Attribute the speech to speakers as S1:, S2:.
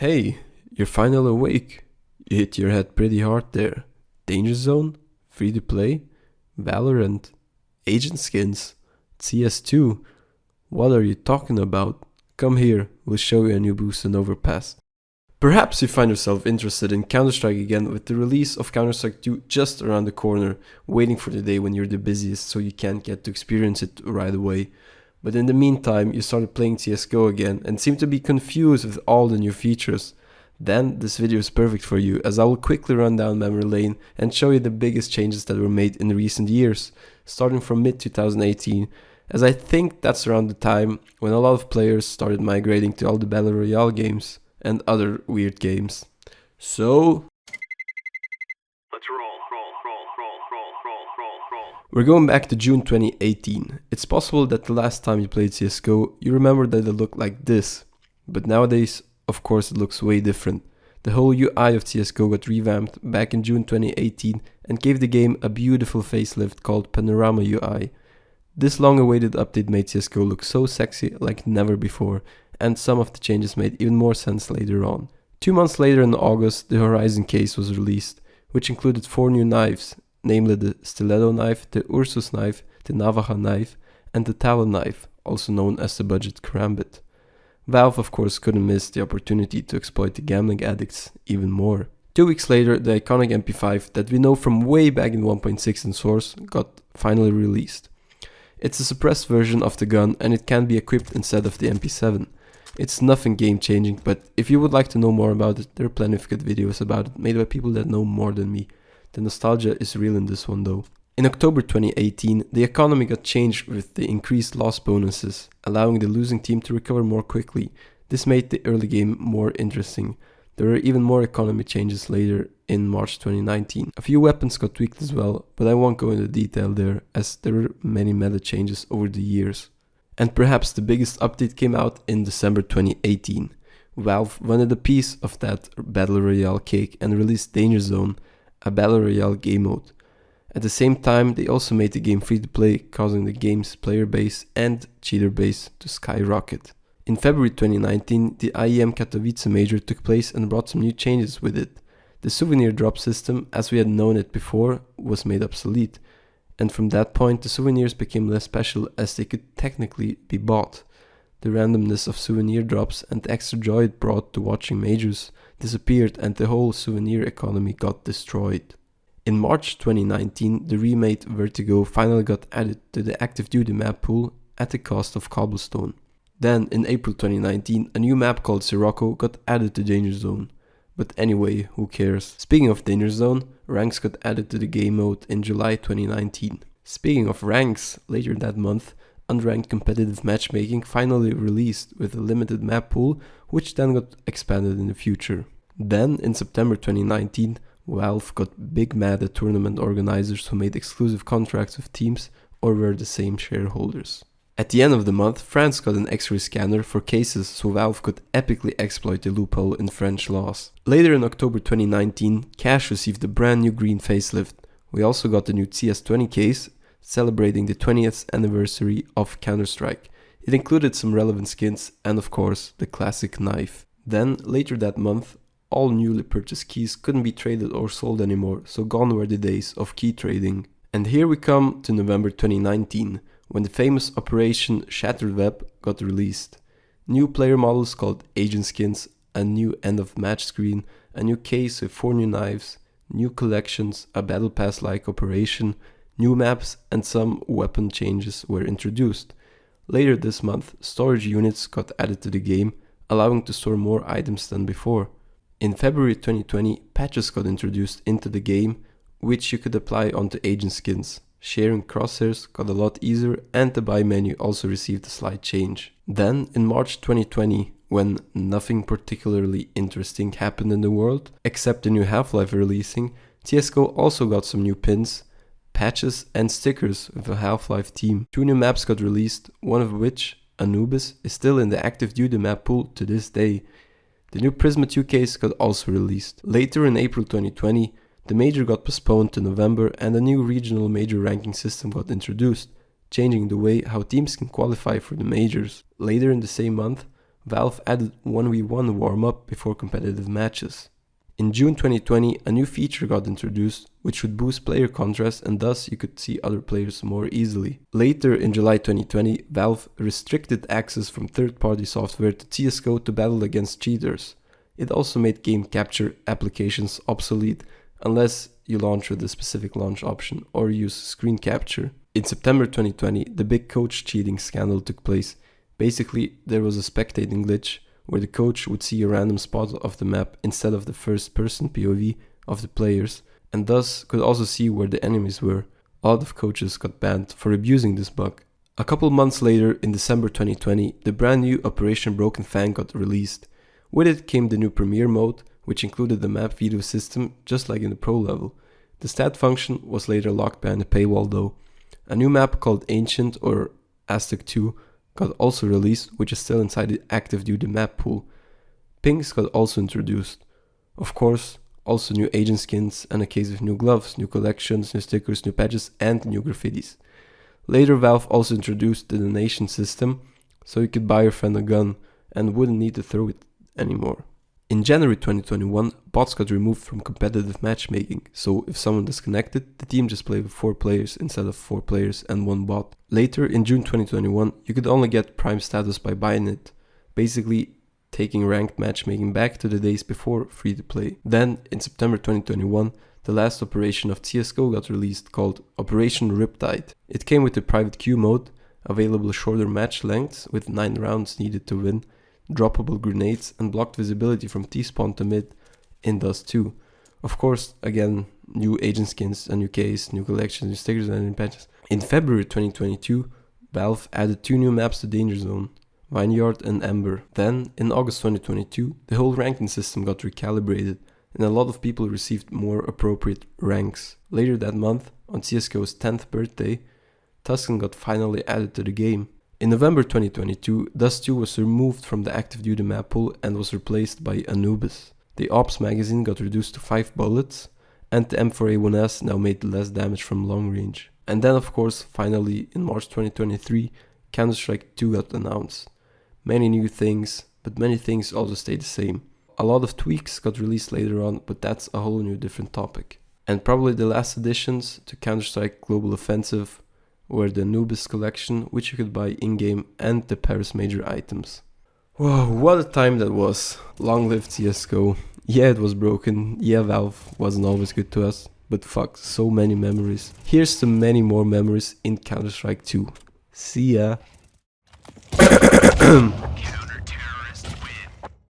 S1: Hey, you're finally awake. You hit your head pretty hard there. Danger Zone, free to play, Valorant, Agent Skins, CS2. What are you talking about? Come here, we'll show you a new boost and overpass. Perhaps you find yourself interested in Counter-Strike again with the release of Counter-Strike 2 just around the corner, waiting for the day when you're the busiest so you can't get to experience it right away. But in the meantime, you started playing CSGO again and seem to be confused with all the new features. Then this video is perfect for you, as I will quickly run down memory lane and show you the biggest changes that were made in recent years, starting from mid-2018, as I think that's around the time when a lot of players started migrating to all the Battle Royale games and other weird games. So
S2: let's roll.
S1: We're going back to June 2018. It's possible that the last time you played CSGO, you remember that it looked like this. But nowadays, of course, it looks way different. The whole UI of CSGO got revamped back in June 2018 and gave the game a beautiful facelift called Panorama UI. This long-awaited update made CSGO look so sexy like never before, and some of the changes made even more sense later on. 2 months later in August, the Horizon case was released, which included 4 new knives, namely the Stiletto knife, the Ursus knife, the Navaja knife, and the Talon knife, also known as the Budget Karambit. Valve of course couldn't miss the opportunity to exploit the gambling addicts even more. 2 weeks later, the iconic MP5 that we know from way back in 1.6 in Source got finally released. It's a suppressed version of the gun and it can be equipped instead of the MP7. It's nothing game changing, but if you would like to know more about it, there are plenty of good videos about it made by people that know more than me. The nostalgia is real in this one though. In October 2018, the economy got changed with the increased loss bonuses, allowing the losing team to recover more quickly. This made the early game more interesting. There were even more economy changes later in March 2019. A few weapons got tweaked as well, but I won't go into detail there, as there were many meta changes over the years. And perhaps the biggest update came out in December 2018. Valve wanted a piece of that Battle Royale cake and released Danger Zone, a Battle Royale game mode. At the same time, they also made the game free to play, causing the game's player base and cheater base to skyrocket. In February 2019, the IEM Katowice major took place and brought some new changes with it. The souvenir drop system, as we had known it before, was made obsolete, and from that point the souvenirs became less special as they could technically be bought. The randomness of souvenir drops and the extra joy it brought to watching majors disappeared and the whole souvenir economy got destroyed. In March 2019, the remade Vertigo finally got added to the active duty map pool at the cost of Cobblestone. Then, in April 2019, a new map called Sirocco got added to Danger Zone. But anyway, who cares? Speaking of Danger Zone, ranks got added to the game mode in July 2019. Speaking of ranks, later that month, unranked competitive matchmaking finally released with a limited map pool, which then got expanded in the future. Then, in September 2019, Valve got big mad at tournament organizers who made exclusive contracts with teams or were the same shareholders. At the end of the month, France got an X-ray scanner for cases so Valve could epically exploit the loophole in French laws. Later in October 2019, Cash received a brand new green facelift. We also got the new CS20 case, celebrating the 20th anniversary of Counter-Strike. It included some relevant skins and of course the classic knife. Then, later that month, all newly purchased keys couldn't be traded or sold anymore, so gone were the days of key trading. And here we come to November 2019, when the famous Operation Shattered Web got released. New player models called Agent Skins, a new end of match screen, a new case with 4 new knives, new collections, a battle pass-like operation, new maps, and some weapon changes were introduced. Later this month, storage units got added to the game, allowing to store more items than before. In February 2020, patches got introduced into the game, which you could apply onto Agent Skins. Sharing crosshairs got a lot easier and the buy menu also received a slight change. Then, in March 2020, when nothing particularly interesting happened in the world, except the new Half-Life releasing, CSGO also got some new pins, patches and stickers with a Half-Life team. 2 new maps got released, one of which, Anubis, is still in the active duty map pool to this day. The new Prisma 2 case got also released. Later in April 2020, the major got postponed to November and a new regional major ranking system got introduced, changing the way how teams can qualify for the majors. Later in the same month, Valve added 1v1 warm-up before competitive matches. In June 2020, a new feature got introduced, which would boost player contrast and thus you could see other players more easily. Later in July 2020, Valve restricted access from third-party software to CSGO to battle against cheaters. It also made game capture applications obsolete unless you launch with a specific launch option or use screen capture. In September 2020, the big coach cheating scandal took place. Basically, there was a spectating glitch where the coach would see a random spot of the map instead of the first-person POV of the players, and thus could also see where the enemies were. A lot of coaches got banned for abusing this bug. A couple months later, in December 2020, the brand new Operation Broken Fang got released. With it came the new Premiere mode, which included the map video system just like in the Pro level. The stat function was later locked behind a paywall though. A new map called Ancient or Aztec 2 got also released, which is still inside the active duty map pool. Pings got also introduced. Of course, also new agent skins and a case of new gloves, new collections, new stickers, new patches and new graffitis. Later Valve also introduced the donation system, so you could buy your friend a gun and wouldn't need to throw it anymore. In January 2021, bots got removed from competitive matchmaking, so if someone disconnected, the team just played with 4 players instead of 4 players and 1 bot. Later, in June 2021, you could only get Prime status by buying it, basically taking ranked matchmaking back to the days before free-to-play. Then, in September 2021, the last operation of CSGO got released called Operation Riptide. It came with the private queue mode, available shorter match lengths with 9 rounds needed to win, droppable grenades and blocked visibility from T-spawn to mid in Dust 2. Of course, again, new agent skins, a new case, new collections, new stickers and new patches. In February 2022, Valve added 2 new maps to Danger Zone, Vineyard and Ember. Then, in August 2022, the whole ranking system got recalibrated and a lot of people received more appropriate ranks. Later that month, on CSGO's 10th birthday, Tusken got finally added to the game. In November 2022, Dust 2 was removed from the active duty map pool and was replaced by Anubis. The Ops magazine got reduced to 5 bullets, and the M4A1S now made less damage from long range. And then of course, finally, in March 2023, Counter-Strike 2 got announced. Many new things, but many things also stayed the same. A lot of tweaks got released later on, but that's a whole new different topic. And probably the last additions to Counter-Strike Global Offensive were the Anubis collection, which you could buy in-game, and the Paris Major items. Whoa, what a time that was. Long live CSGO. Yeah, it was broken. Yeah, Valve wasn't always good to us. But fuck, so many memories. Here's to many more memories in Counter-Strike 2. See ya.